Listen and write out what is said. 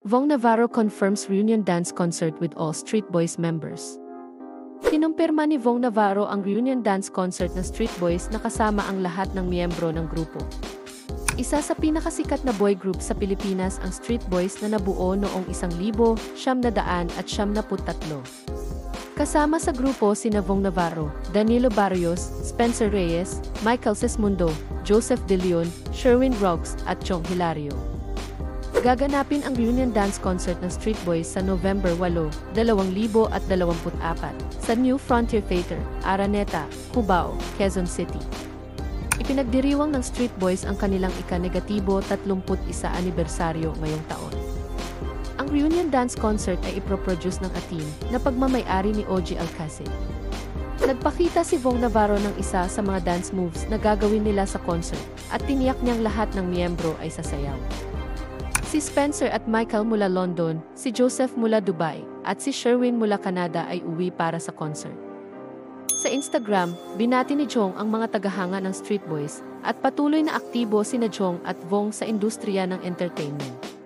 Vong Navarro confirms reunion dance concert with all Street Boys members. Kinumpirma ni Vong Navarro ang reunion dance concert ng Street Boys na kasama ang lahat ng miyembro ng grupo. Isa sa pinakasikat na boy group sa Pilipinas ang Street Boys na nabuo noong 1973. Kasama sa grupo sina Vong Navarro, Danilo Barrios, Spencer Reyes, Michael Sesmundo, Joseph De Leon, Sherwin Rogues at Chong Hilario. Gaganapin ang reunion dance concert ng Street Boys sa November 8, 2024 sa New Frontier Theater, Araneta, Cubao, Quezon City. Ipinagdiriwang ng Street Boys ang kanilang ika-31 anibersaryo ngayong taon. Ang reunion dance concert ay iproproduce ng Atin na pagmamay-ari ni OG Alcacid. Nagpakita si Vong Navarro ng isa sa mga dance moves na gagawin nila sa concert at tiniyak niyang lahat ng miyembro ay sasayaw. Si Spencer at Michael mula London, si Joseph mula Dubai, at si Sherwin mula Canada ay uwi para sa concert. Sa Instagram, binati ni Chong ang mga tagahanga ng Street Boys at patuloy na aktibo sina Chong at Vong sa industriya ng entertainment.